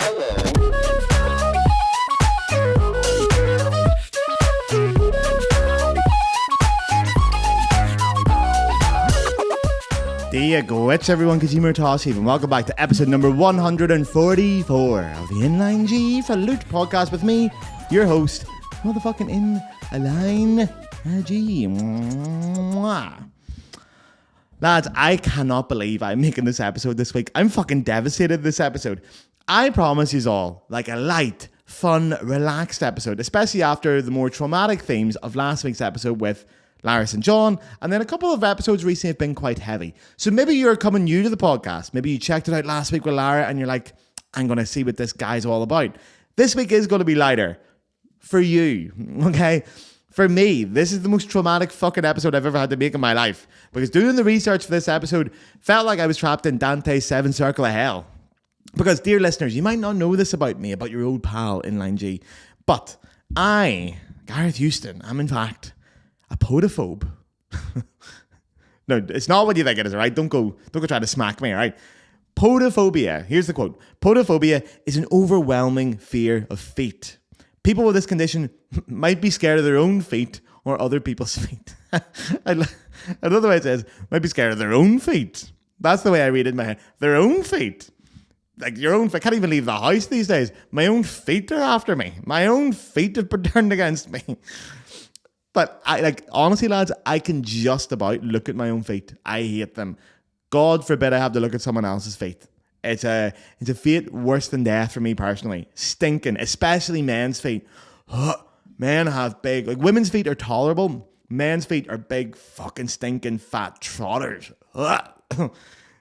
There you go, it's everyone, Kazimir Tossiv, and welcome back to episode number 144 of the Inline G Flute podcast with me, your host, motherfucking Inline G. Mwah. Lads, I cannot believe I'm making this episode this week. I'm fucking devastated this episode. I promise you all, like a light, fun, relaxed episode, especially after the more traumatic themes of last week's episode with Laris and John, and then a couple of episodes recently have been quite heavy. So maybe you're coming new to the podcast. Maybe you checked it out last week with Lara and you're like, I'm going to see what this guy's all about. This week is going to be lighter. For you, okay? For me, this is the most traumatic fucking episode I've ever had to make in my life. Because doing the research for this episode felt like I was trapped in Dante's Seventh Circle of Hell. Because, dear listeners, you might not know this about me, about your old pal, Inline G. But I, Gareth Houston, am in fact a podophobe. No, it's not what you think it is, all right? Don't go try to smack me, all right? Podophobia, here's the quote. Podophobia is an overwhelming fear of feet. People with this condition might be scared of their own feet or other people's feet. Another way it says, might be scared of their own feet. That's the way I read it in my head. Their own feet. Like your own feet. I can't even leave the house these days. My own feet are after me. My own feet have been turned against me. But honestly, lads, I can just about look at my own feet. I hate them. God forbid I have to look at someone else's feet. It's a fate worse than death for me personally. Stinking, especially men's feet. Men have big, like women's feet are tolerable. Men's feet are big, fucking stinking fat trotters.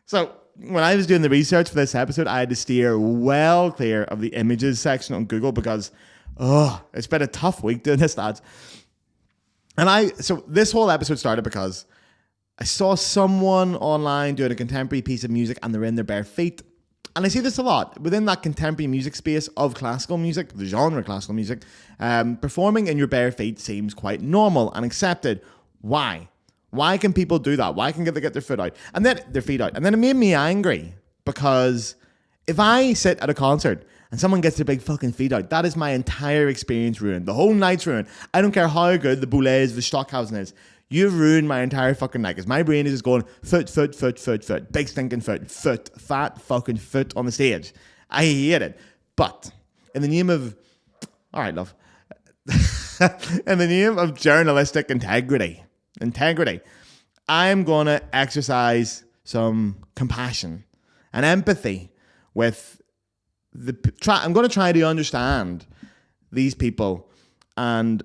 So when I was doing the research for this episode, I had to steer well clear of the images section on Google because, it's been a tough week doing this, lads. So this whole episode started because I saw someone online doing a contemporary piece of music and they're in their bare feet. And I see this a lot within that contemporary music space of classical music, the genre classical music. Performing in your bare feet seems quite normal and accepted. Why? Why can people do that? Why can they get their foot out? And then their feet out. And then it made me angry because if I sit at a concert and someone gets their big fucking feet out, that is my entire experience ruined. The whole night's ruined. I don't care how good the Boulez, the Stockhausen is. You've ruined my entire fucking night. Because my brain is just going foot. Big stinking foot. Fat fucking foot on the stage. I hate it. But in the name of... All right, love. In the name of journalistic integrity, I'm going to exercise some compassion and empathy with I'm going to try to understand these people and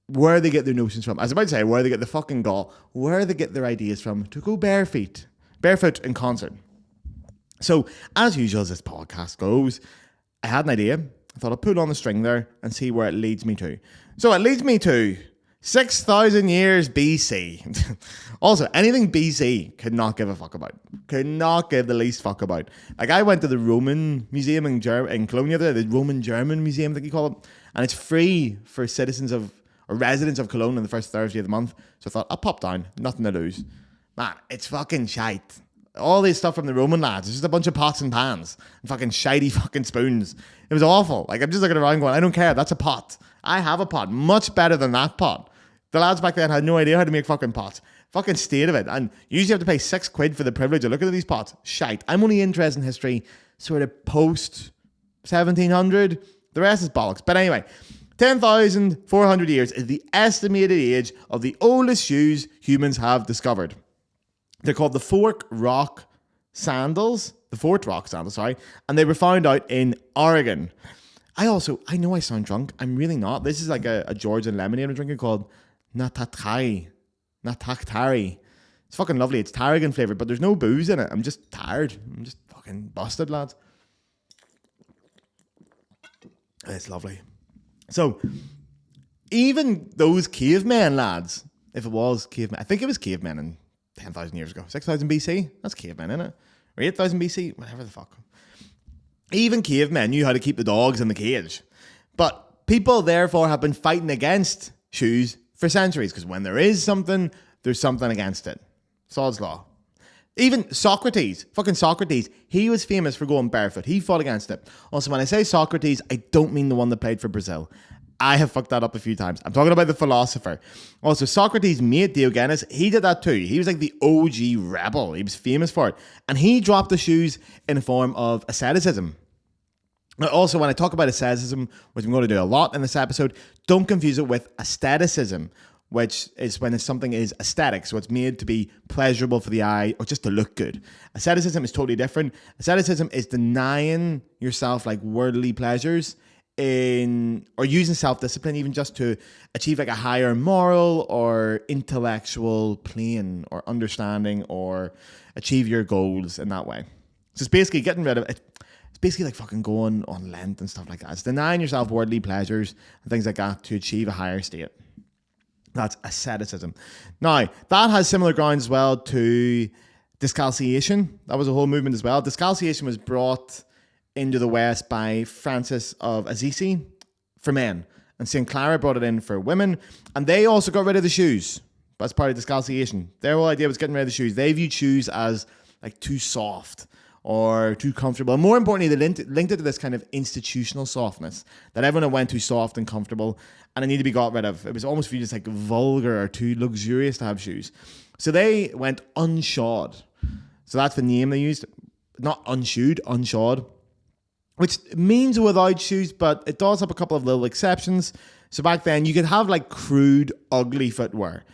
where they get their notions from. I was about to say where they get the fucking gall, where they get their ideas from to go barefoot in concert. So, as usual, as this podcast goes, I had an idea. I thought I'd put on the string there and see where it leads me to. So, it leads me to 6,000 years BC. Also, anything BC could not give a fuck about. Could not give the least fuck about. Like, I went to the Roman Museum in Cologne the other day, the Roman German Museum, I think you call it. And it's free for citizens of, or residents of Cologne on the first Thursday of the month. So I thought, I'll pop down. Nothing to lose. Man, it's fucking shite. All this stuff from the Roman lads. It's just a bunch of pots and pans. And fucking shitey fucking spoons. It was awful. Like, I'm just looking around going, I don't care. That's a pot. I have a pot. Much better than that pot. The lads back then had no idea how to make fucking pots. Fucking state of it. And you usually have to pay £6 for the privilege of looking at these pots. Shite. I'm only interested in history sort of post 1700. The rest is bollocks. But anyway, 10,400 years is the estimated age of the oldest shoes humans have discovered. They're called the Fort Rock sandals, and they were found out in Oregon. I know I sound drunk. I'm really not. This is like a Georgian lemonade I'm drinking called Nataktari. It's fucking lovely. It's tarragon flavored, but there's no booze in it. I'm just tired. I'm just fucking busted, lads. It's lovely. So, even those cavemen, lads, if it was cavemen, I think it was cavemen in 10,000 years ago. 6,000 BC? That's cavemen, isn't it? Or 8,000 BC? Whatever the fuck. Even cavemen knew how to keep the dogs in the cage. But people, therefore, have been fighting against shoes for centuries, because when there is something, there's something against it. Sod's law. Even Socrates, fucking Socrates, he was famous for going barefoot. He fought against it. Also, when I say Socrates, I don't mean the one that played for Brazil. I have fucked that up a few times. I'm talking about the philosopher. Also, Socrates' mate Diogenes, he did that too. He was like the OG rebel. He was famous for it. And he dropped the shoes in the form of asceticism. Now, also, when I talk about asceticism, which I'm going to do a lot in this episode, don't confuse it with aestheticism, which is when something is aesthetic. So it's made to be pleasurable for the eye or just to look good. Asceticism is totally different. Asceticism is denying yourself like worldly pleasures or using self-discipline even just to achieve like a higher moral or intellectual plane or understanding or achieve your goals in that way. So it's basically getting rid of it. It's basically like fucking going on Lent and stuff like that. It's denying yourself worldly pleasures and things like that to achieve a higher state. That's asceticism. Now, that has similar grounds as well to discalciation. That was a whole movement as well. Discalciation was brought into the West by Francis of Assisi for men. And St. Clara brought it in for women. And they also got rid of the shoes. That's part of discalciation. Their whole idea was getting rid of the shoes. They viewed shoes as like too soft or too comfortable. And more importantly, they linked it to this kind of institutional softness, that everyone went too soft and comfortable and it needed to be got rid of. It was almost viewed as like vulgar or too luxurious to have shoes. So they went unshod. So that's the name they used. Not unshoed, unshod, which means without shoes, but it does have a couple of little exceptions. So back then, you could have like crude, ugly footwear.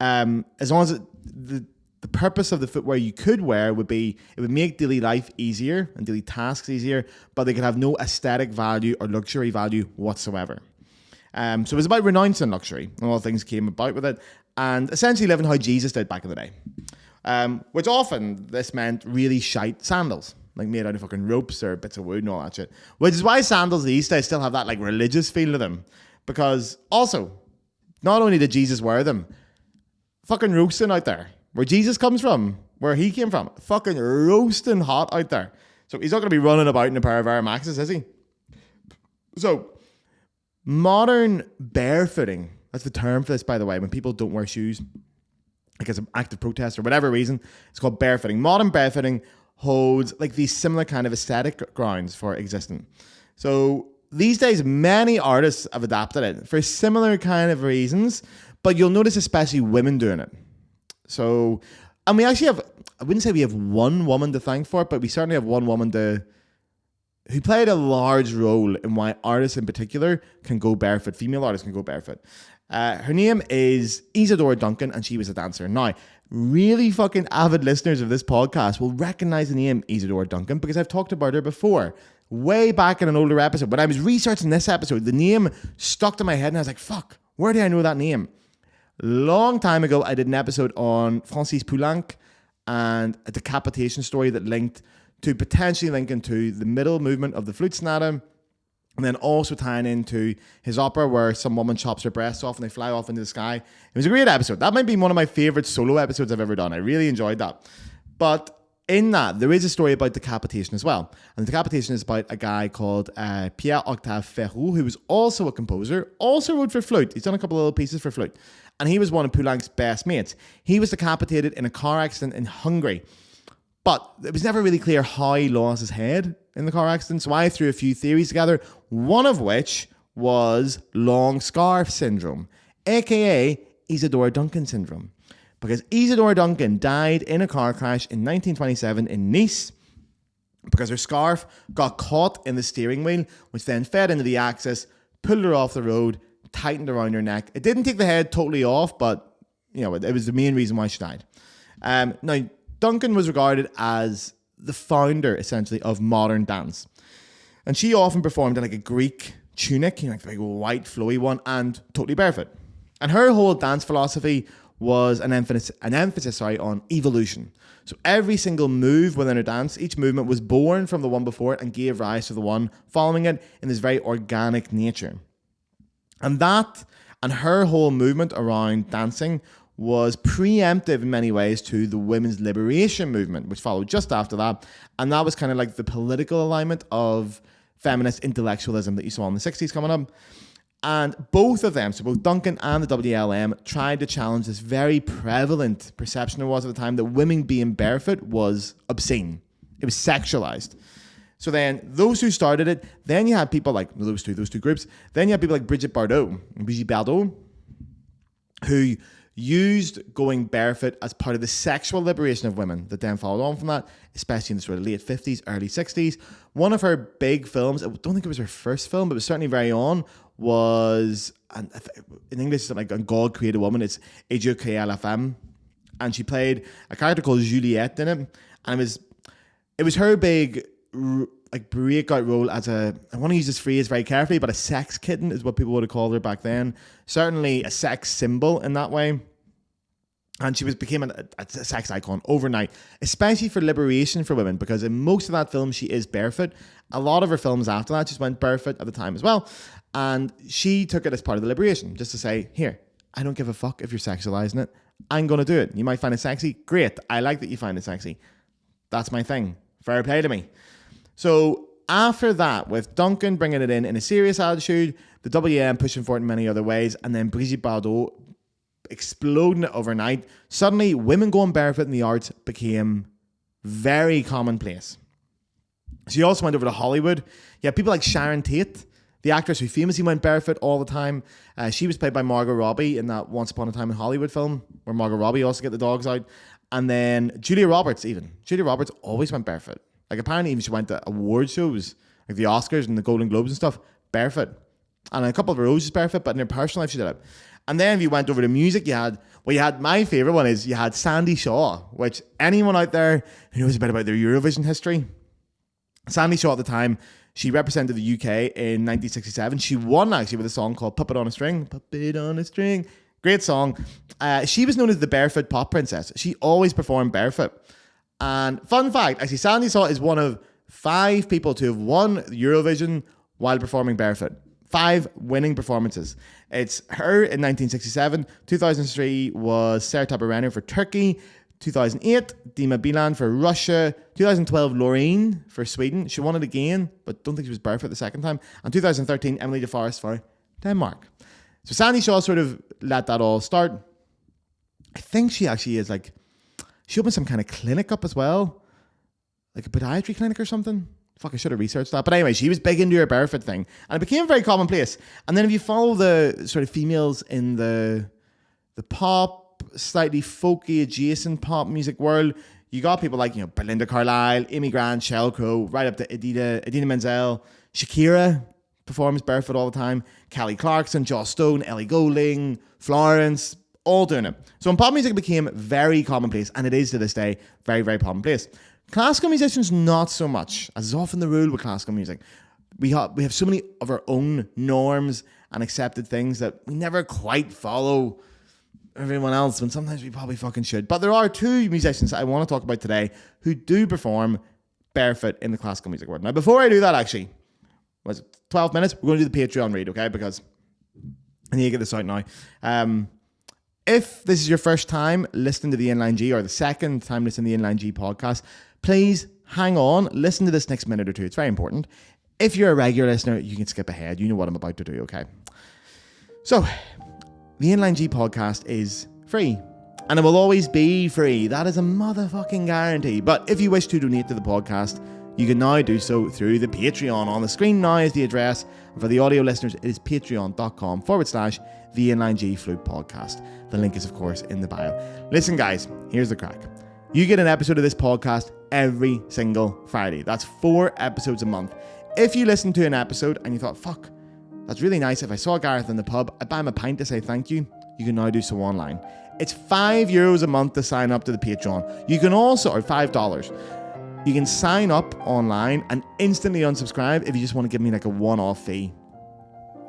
As long as the purpose of the footwear you could wear would be, it would make daily life easier and daily tasks easier, but they could have no aesthetic value or luxury value whatsoever. So it was about renouncing luxury, and all things came about with it, and essentially living how Jesus did back in the day. Which often this meant really shite sandals, like made out of fucking ropes or bits of wood and all that shit. Which is why sandals these days still have that like religious feel to them. Because also, not only did Jesus wear them, fucking roasting out there. Where Jesus comes from, where he came from, fucking roasting hot out there. So he's not going to be running about in a pair of Air Maxes, is he? So, modern barefooting, that's the term for this, by the way, when people don't wear shoes, like as an act of protest or whatever reason, it's called barefooting. Modern barefooting holds like these similar kind of aesthetic grounds for existing. So, these days, many artists have adapted it for similar kind of reasons, but you'll notice especially women doing it. So, and we actually have, I wouldn't say we have one woman to thank for it, but we certainly have one woman who played a large role in why artists in particular can go barefoot, female artists can go barefoot. Her name is Isadora Duncan, and she was a dancer. Now, really fucking avid listeners of this podcast will recognize the name Isadora Duncan because I've talked about her before. Way back in an older episode, when I was researching this episode, the name stuck to my head and I was like, fuck, where do I know that name? Long time ago, I did an episode on Francis Poulenc and a decapitation story that linked to potentially linking to the middle movement of the Flute sonata, and then also tying into his opera where some woman chops her breasts off and they fly off into the sky. It was a great episode. That might be one of my favorite solo episodes I've ever done. I really enjoyed that. But in that, there is a story about decapitation as well. And the decapitation is about a guy called Pierre-Octave Ferraud, who was also a composer, also wrote for flute. He's done a couple of little pieces for flute. And he was one of Poulenc's best mates. He was decapitated in a car accident in Hungary. But it was never really clear how he lost his head in the car accident. So I threw a few theories together, one of which was long scarf syndrome, aka Isadora Duncan syndrome. Because Isadora Duncan died in a car crash in 1927 in Nice because her scarf got caught in the steering wheel, which then fed into the axis, pulled her off the road, tightened around her neck. It didn't take the head totally off, but you know, it was the main reason why she died. Now, Duncan was regarded as the founder, essentially, of modern dance. And she often performed in like a Greek tunic, you know, like the big white flowy one, and totally barefoot. And her whole dance philosophy was an emphasis on evolution. So every single move within her dance, each movement was born from the one before it and gave rise to the one following it in this very organic nature. And that, and her whole movement around dancing was preemptive in many ways to the women's liberation movement, which followed just after that. And that was kind of like the political alignment of feminist intellectualism that you saw in the 60s coming up. And both of them, so both Duncan and the WLM, tried to challenge this very prevalent perception there was at the time that women being barefoot was obscene. It was sexualized. So then those who started it, then you had people like those two groups. Then you had people like Brigitte Bardot, who used going barefoot as part of the sexual liberation of women that then followed on from that, especially in the sort of late 50s, early 60s. One of her big films, I don't think it was her first film, but it was certainly very on, was, and in English it's something like God Created Woman, it's Et Dieu créa la femme. And she played a character called Juliette in it. And it was her big like breakout role as I want to use this phrase very carefully, but a sex kitten is what people would have called her back then. Certainly a sex symbol in that way. And she became a sex icon overnight, especially for liberation for women, because in most of that film, she is barefoot. A lot of her films after that just went barefoot at the time as well. And she took it as part of the liberation, just to say, here, I don't give a fuck if you're sexualizing it. I'm going to do it. You might find it sexy. Great. I like that you find it sexy. That's my thing. Fair play to me. So after that, with Duncan bringing it in a serious attitude, the WM pushing for it in many other ways, and then Brigitte Bardot exploding it overnight, suddenly women going barefoot in the arts became very commonplace. She also went over to Hollywood. You had people like Sharon Tate, the actress who famously went barefoot all the time. She was played by Margot Robbie in that Once Upon a Time in Hollywood film, where Margot Robbie also get the dogs out. And then Julia Roberts even. Julia Roberts always went barefoot. Like apparently even she went to award shows, like the Oscars and the Golden Globes and stuff, barefoot. And a couple of her roles barefoot, but in her personal life she did it. And then if you went over to music, you had my favourite one is you had Sandy Shaw, which anyone out there who knows a bit about their Eurovision history, Sandy Shaw at the time, she represented the UK in 1967. She won actually with a song called Puppet on a String. Puppet on a String. Great song. She was known as the Barefoot Pop Princess. She always performed barefoot. And fun fact, actually, Sandy Shaw is one of 5 people to have won Eurovision while performing barefoot. 5 winning performances. It's her in 1967. 2003 was Sertab Erener for Turkey. 2008, Dima Bilan for Russia. 2012, Loreen for Sweden. She won it again, but don't think she was barefoot the second time. And 2013, Emily de Forest for Denmark. So Sandy Shaw sort of let that all start. I think she actually is like, she opened some kind of clinic up as well. Like a podiatry clinic or something. Fuck, I should have researched that. But anyway, she was big into her barefoot thing. And it became very commonplace. And then if you follow the sort of females in the pop, slightly folky, adjacent pop music world, you got people like, Belinda Carlisle, Amy Grant, Sheryl Crow, right up to Idina Menzel. Shakira performs barefoot all the time. Kelly Clarkson, Joss Stone, Ellie Goulding, Florence, all doing it. So in pop music, it became very commonplace, and it is to this day very, very commonplace. Classical musicians, not so much, as is often the rule with classical music. We have so many of our own norms and accepted things that we never quite follow everyone else, when sometimes we probably fucking should. But there are 2 musicians that I want to talk about today who do perform barefoot in the classical music world. Now, before I do that, actually, was it 12 minutes? We're going to do the Patreon read, okay? Because I need to get this out now. If this is your first time listening to the Inline G, or the second time listening to the Inline G podcast, please hang on, listen to this next minute or 2. It's very important. If you're a regular listener, you can skip ahead. You know what I'm about to do, okay? So, the Inline G podcast is free, and it will always be free. That is a motherfucking guarantee. But if you wish to donate to the podcast, you can now do so through the Patreon. On the screen now is the address. And for the audio listeners, it is patreon.com/the Inline G Flute podcast. The link is, of course, in the bio. Listen, guys, here's the crack. You get an episode of this podcast every single Friday. That's 4 episodes a month. If you listen to an episode and you thought, fuck, that's really nice. If I saw Gareth in the pub, I'd buy him a pint to say thank you. You can now do so online. It's €5 a month to sign up to the Patreon. You can also, or $5, you can sign up online and instantly unsubscribe if you just want to give me like a one-off fee.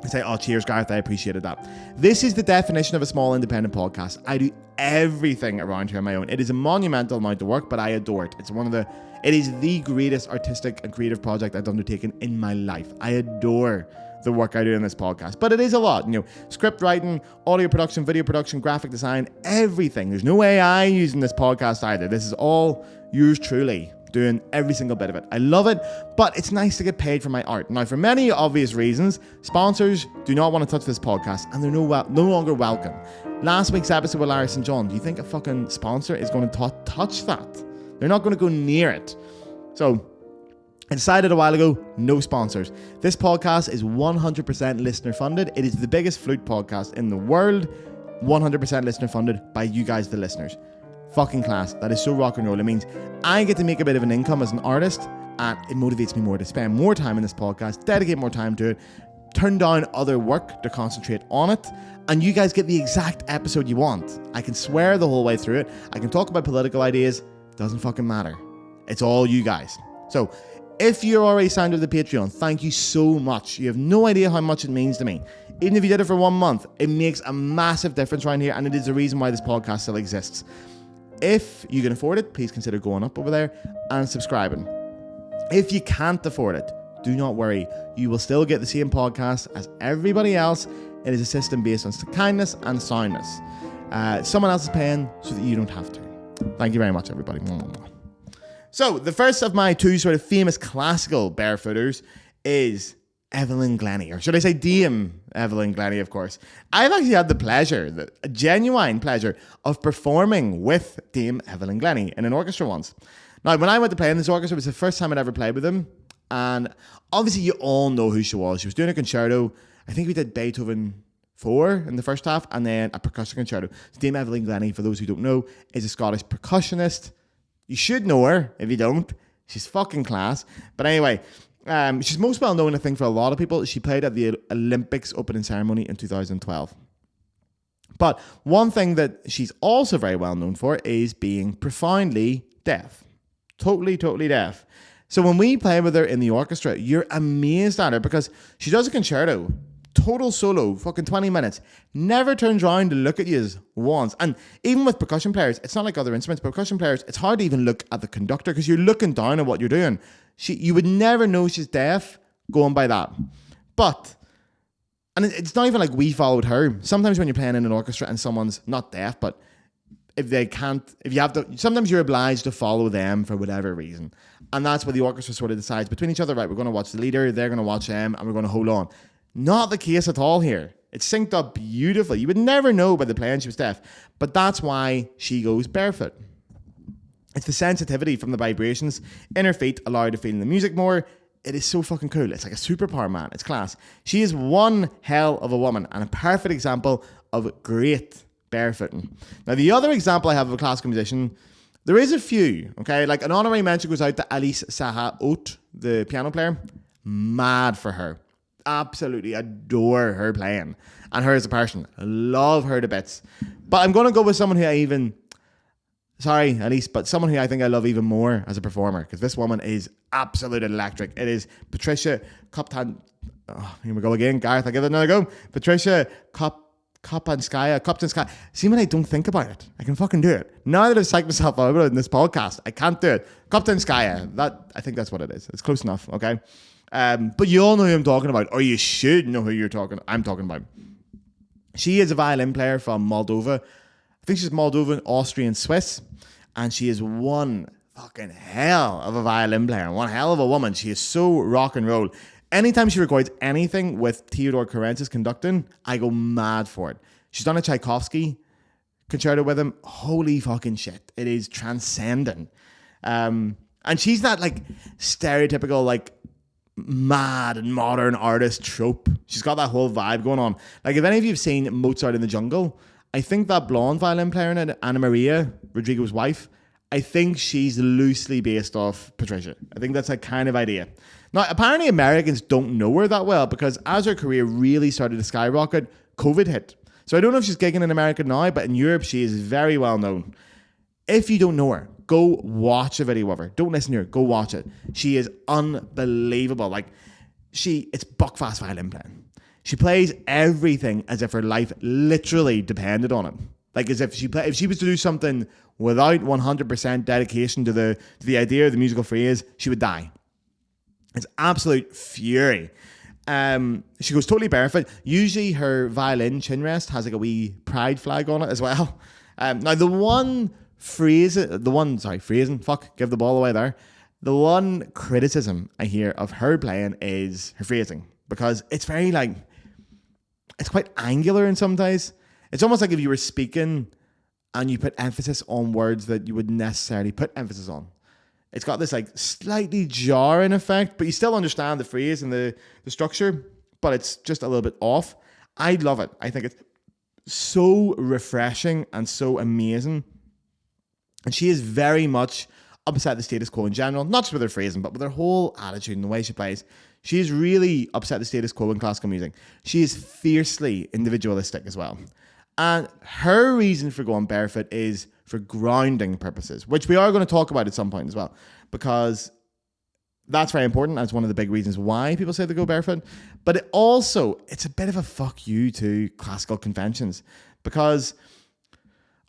And say, oh, cheers, Gareth, I appreciated that. This is the definition of a small independent podcast. I do everything around here on my own. It is a monumental amount of work, but I adore it. It is the greatest artistic and creative project I've undertaken in my life. I adore the work I do in this podcast, but it is a lot. Script writing, audio production, video production, graphic design, everything. There's no AI using this podcast either. This is all yours truly doing every single bit of it. I love it, but it's nice to get paid for my art. Now, for many obvious reasons, sponsors do not want to touch this podcast, and they're no longer welcome. Last week's episode with Larry St. John, do you think a fucking sponsor is going to touch that? They're not going to go near it. So I decided a while ago, no sponsors. This podcast is 100% listener funded. It is the biggest flute podcast in the world. 100% listener funded by you guys, the listeners. Fucking class. That is so rock and roll. It means I get to make a bit of an income as an artist, and it motivates me more to spend more time in this podcast, dedicate more time to it, turn down other work to concentrate on it, and you guys get the exact episode you want. I can swear the whole way through it. I can talk about political ideas. Doesn't fucking matter. It's all you guys. So if you're already signed up to the Patreon, thank you so much. You have no idea how much it means to me. Even if you did it for 1 month, it makes a massive difference around here, and it is the reason why this podcast still exists. If you can afford it, please consider going up over there and subscribing. If you can't afford it, do not worry. You will still get the same podcast as everybody else. It is a system based on kindness and soundness. Someone else is paying so that you don't have to. Thank you very much, everybody. So, the first of my two sort of famous classical barefooters is Evelyn Glennie, or should I say Dame Evelyn Glennie, of course. I've actually had the pleasure, a genuine pleasure, of performing with Dame Evelyn Glennie in an orchestra once. Now, when I went to play in this orchestra, it was the first time I'd ever played with them, and obviously you all know who she was. She was doing a concerto. I think we did Beethoven 4 in the first half, and then a percussion concerto. So Dame Evelyn Glennie, for those who don't know, is a Scottish percussionist. You should know her if you don't. She's fucking class. But anyway, she's most well known, I think, for a lot of people. She played at the Olympics opening ceremony in 2012. But one thing that she's also very well known for is being profoundly deaf. Totally deaf. So when we play with her in the orchestra, you're amazed at her because she does a concerto. Total solo, fucking 20 minutes. Never turns around to look at you once. And even with percussion players, it's not like other instruments. Percussion players, it's hard to even look at the conductor because you're looking down at what you're doing. You would never know she's deaf going by that. But, and it's not even like we followed her. Sometimes when you're playing in an orchestra and someone's not deaf, but sometimes you're obliged to follow them for whatever reason. And that's where the orchestra sort of decides between each other, right, we're going to watch the leader, they're going to watch them, and we're going to hold on. Not the case at all here. It's synced up beautifully. You would never know by the playing she was deaf, but that's why she goes barefoot. It's the sensitivity from the vibrations in her feet allow her to feel the music more. It is so fucking cool. It's like a superpower, man. It's class. She is one hell of a woman and a perfect example of great barefooting. Now, the other example I have of a classical musician, there is a few, okay? Like an honorary mention goes out to Alice Saha-Haute, the piano player. Mad for her. Absolutely adore her playing and her as a person. Love her to bits. But I'm going to go with someone who sorry, Alice, but someone who I think I love even more as a performer, because this woman is absolutely electric. It is Patricia here we go again, Gareth, I'll give it another go. Patricia Kopatchinskaja. See, when I don't think about it, I can fucking do it. Now that I've psyched myself out in this podcast, I can't do it. Kopatchinskaja, I think that's what it is. It's close enough, okay? But you all know who I'm talking about, or you should know who I'm talking about. She is a violin player from Moldova. I think she's Moldovan, Austrian, Swiss, and she is one fucking hell of a violin player, one hell of a woman. She is so rock and roll. Anytime she records anything with Theodore Karensis conducting, I go mad for it. She's done a Tchaikovsky concerto with him. Holy fucking shit. It is transcendent. And she's not like stereotypical, like, mad and modern artist trope. She's got that whole vibe going on. Like, if any of you have seen Mozart in the Jungle, I think that blonde violin player in it, Anna Maria, Rodrigo's wife, I think she's loosely based off Patricia. I think that's a kind of idea. Now, apparently Americans don't know her that well because as her career really started to skyrocket, COVID hit. So I don't know if she's gigging in America now, but in Europe, she is very well known. If you don't know her, go watch a video of her. Don't listen to her. Go watch it. She is unbelievable. Like, it's buckfast violin playing. She plays everything as if her life literally depended on it. Like, as if she was to do something without 100% dedication to the idea of the musical phrase, she would die. It's absolute fury. She goes totally barefoot. Usually her violin chin rest has like a wee pride flag on it as well. Now phrasing, give the ball away there. The one criticism I hear of her playing is her phrasing, because it's very like, it's quite angular in some ways. It's almost like if you were speaking and you put emphasis on words that you wouldn't necessarily put emphasis on. It's got this like slightly jarring effect, but you still understand the phrase and the structure, but it's just a little bit off. I love it. I think it's so refreshing and so amazing. And she is very much upset the status quo in general, not just with her phrasing, but with her whole attitude and the way she plays. She is really upset the status quo in classical music. She is fiercely individualistic as well. And her reason for going barefoot is for grounding purposes, which we are going to talk about at some point as well, because that's very important. That's one of the big reasons why people say they go barefoot. But it's a bit of a fuck you to classical conventions, because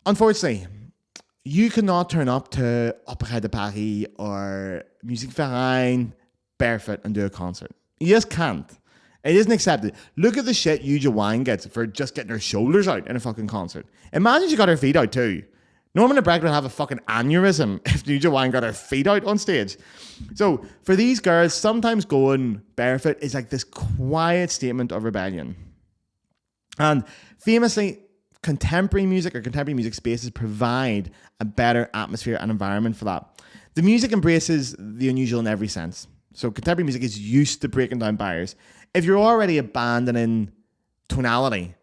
unfortunately, you cannot turn up to Opéra de Paris or Musique Verein barefoot and do a concert. You just can't. It isn't accepted. Look at the shit Yuja Wine gets for just getting her shoulders out in a fucking concert. Imagine she got her feet out too. Norman Breck would have a fucking aneurysm if Yuja Wine got her feet out on stage. So for these girls, sometimes going barefoot is like this quiet statement of rebellion. And famously, contemporary music or contemporary music spaces provide a better atmosphere and environment for that. The music embraces the unusual in every sense. So contemporary music is used to breaking down barriers. If you're already abandoning tonality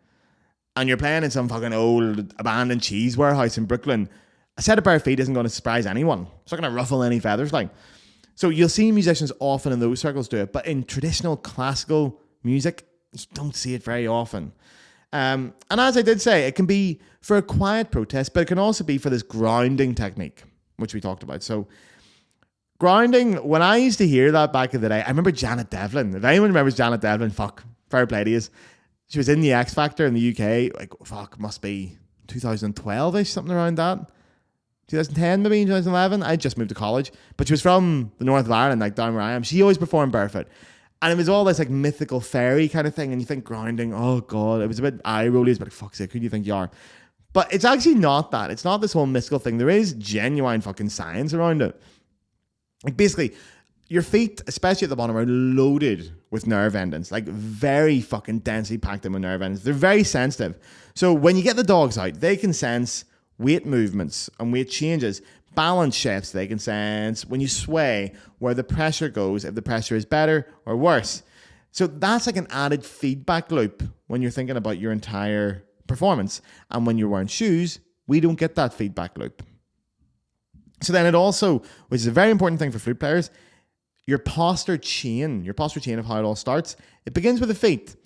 and you're playing in some fucking old abandoned cheese warehouse in Brooklyn, a set of bare feet isn't going to surprise anyone. It's not going to ruffle any feathers. So you'll see musicians often in those circles do it, but in traditional classical music, you don't see it very often. And as I did say, it can be for a quiet protest, but it can also be for this grounding technique, which we talked about. So grounding, when I used to hear that back in the day, I remember Janet Devlin. If anyone remembers Janet Devlin, fair play to you. She was in the X Factor in the UK, must be 2012-ish, something around that. 2010 maybe, 2011. I just moved to college. But she was from the north of Ireland, like down where I am. She always performed barefoot. And it was all this like mythical fairy kind of thing. And you think grounding, oh God, it was a bit eye-rolly. It's like, fuck's sake, who do you think you are? But it's actually not that. It's not this whole mystical thing. There is genuine fucking science around it. Like basically, your feet, especially at the bottom, are loaded with nerve endings, like very fucking densely packed in with nerve endings. They're very sensitive. So when you get the dogs out, they can sense weight movements and weight changes, balance shifts. They can sense when you sway where the pressure goes, if the pressure is better or worse. So that's like an added feedback loop when you're thinking about your entire performance. And when you're wearing shoes, we don't get that feedback loop. So then it also, which is a very important thing for flute players, your posture chain of how it all starts, it begins with the feet.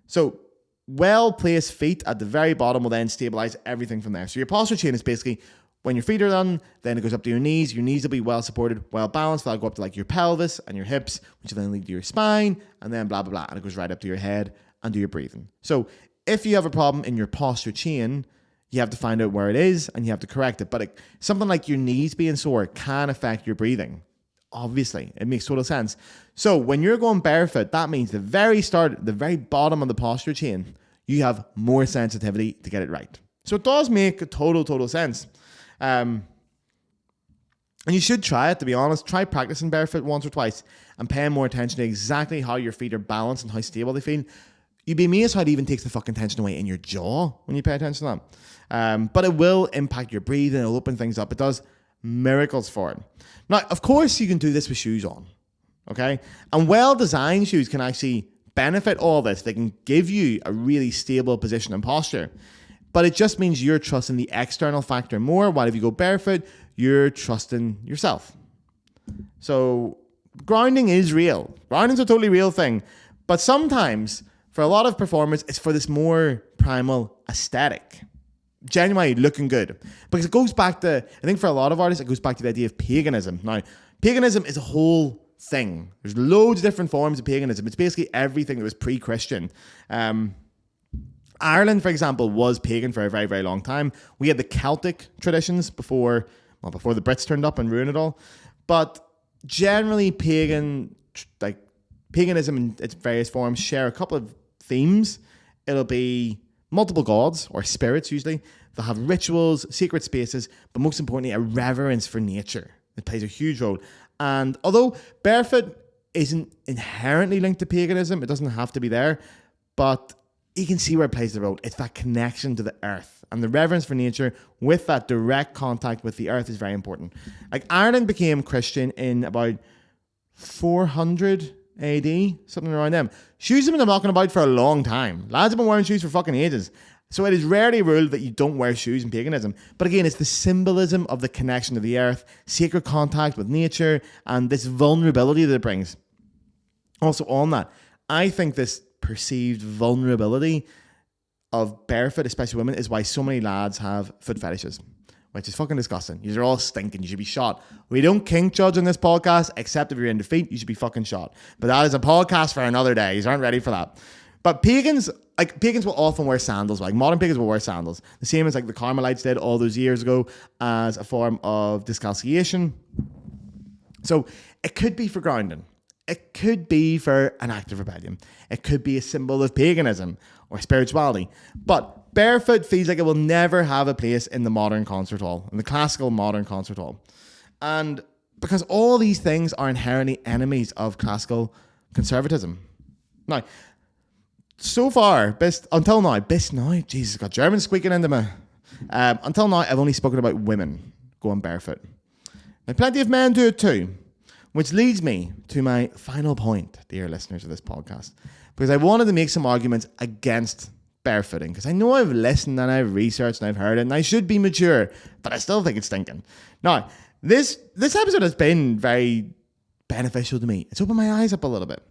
So well-placed feet at the very bottom will then stabilize everything from there. So your posture chain is basically when your feet are done, then it goes up to your knees. Your knees will be well supported, well balanced. That'll go up to like your pelvis and your hips, which will then lead to your spine, and then blah, blah, blah. And it goes right up to your head and do your breathing. So if you have a problem in your posture chain, you have to find out where it is and you have to correct it. But something like your knees being sore can affect your breathing. Obviously, it makes total sense. So when you're going barefoot, that means the very start, the very bottom of the posture chain, you have more sensitivity to get it right. So it does make total sense. And you should try it, to be honest. Try practicing barefoot once or twice and paying more attention to exactly how your feet are balanced and how stable they feel. You'd be amazed how it even takes the fucking tension away in your jaw when you pay attention to that. But it will impact your breathing. It'll open things up. It does miracles for it. Now, of course, you can do this with shoes on. Okay? And well-designed shoes can actually benefit all this. They can give you a really stable position and posture. But it just means you're trusting the external factor more, while if you go barefoot, you're trusting yourself. So grounding is real. Grounding's a totally real thing. But sometimes, for a lot of performers, it's for this more primal aesthetic. Genuinely looking good. Because it goes back to, I think for a lot of artists, it goes back to the idea of paganism. Now, paganism is a whole thing. There's loads of different forms of paganism. It's basically everything that was pre-Christian. Ireland, for example, was pagan for a very, very long time. We had the Celtic traditions before the Brits turned up and ruined it all. But generally, paganism in its various forms share a couple of themes. It'll be multiple gods, or spirits usually. They'll have rituals, secret spaces, but most importantly, a reverence for nature. It plays a huge role. And although barefoot isn't inherently linked to paganism, it doesn't have to be there, but you can see where it plays the role. It's that connection to the earth, and the reverence for nature with that direct contact with the earth is very important. Like, Ireland became Christian in about 400 AD, something around them. Shoes have been knocking about for a long time. Lads have been wearing shoes for fucking ages. So it is rarely ruled that you don't wear shoes in paganism. But again, it's the symbolism of the connection to the earth, sacred contact with nature, and this vulnerability that it brings. Also on that, I think this perceived vulnerability of barefoot, especially women, is why so many lads have foot fetishes, which is fucking disgusting. You're all stinking. You should be shot. We don't kink judge on this podcast, except if you're into feet, you should be fucking shot. But that is a podcast for another day. You aren't ready for that. But pagans will often wear sandals. Like, modern pagans will wear sandals. The same as like the Carmelites did all those years ago as a form of discalciation. So it could be for grounding. It could be for an act of rebellion. It could be a symbol of paganism or spirituality. But barefoot feels like it will never have a place in the modern concert hall, in the classical modern concert hall. And because all these things are inherently enemies of classical conservatism. Now, so far, until now, Jesus, got German squeaking into me. Until now, I've only spoken about women going barefoot. Now, plenty of men do it too. Which leads me to my final point, dear listeners of this podcast, because I wanted to make some arguments against barefooting, because I know I've listened and I've researched and I've heard it, and I should be mature, but I still think it's stinking. Now, this episode has been very beneficial to me. It's opened my eyes up a little bit.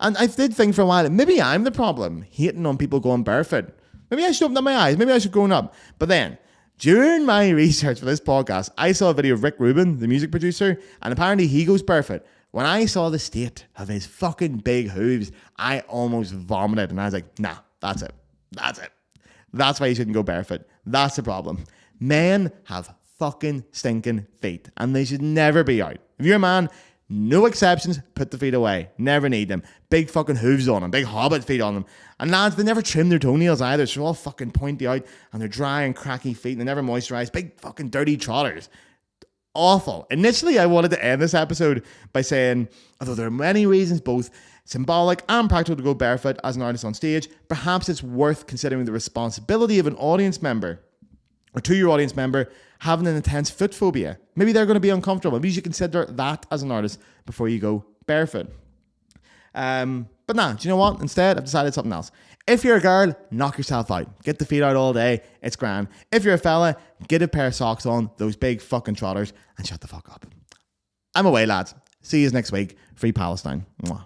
And I did think for a while that maybe I'm the problem, hating on people going barefoot. Maybe I should open up my eyes. Maybe I should grow up. But then, during my research for this podcast, I saw a video of Rick Rubin, the music producer, and apparently he goes barefoot. When I saw the state of his fucking big hooves, I almost vomited, and I was like, nah, that's it. That's why you shouldn't go barefoot. That's the problem. Men have fucking stinking feet, and they should never be out. If you're a man, no exceptions, put the feet away. Never need them. Big fucking hooves on them, big hobbit feet on them. And lads, they never trim their toenails either, so they're all fucking pointy out, and they're dry and cracky feet, and they never moisturize. Big fucking dirty trotters. Awful. Initially, I wanted to end this episode by saying, although there are many reasons, both symbolic and practical, to go barefoot as an artist on stage, perhaps it's worth considering the responsibility of an audience member, or to your audience member, having an intense foot phobia. Maybe they're going to be uncomfortable. Maybe you should consider that as an artist before you go barefoot. But nah, do you know what? Instead, I've decided something else. If you're a girl, knock yourself out. Get the feet out all day. It's grand. If you're a fella, get a pair of socks on, those big fucking trotters, and shut the fuck up. I'm away, lads. See you next week. Free Palestine. Mwah.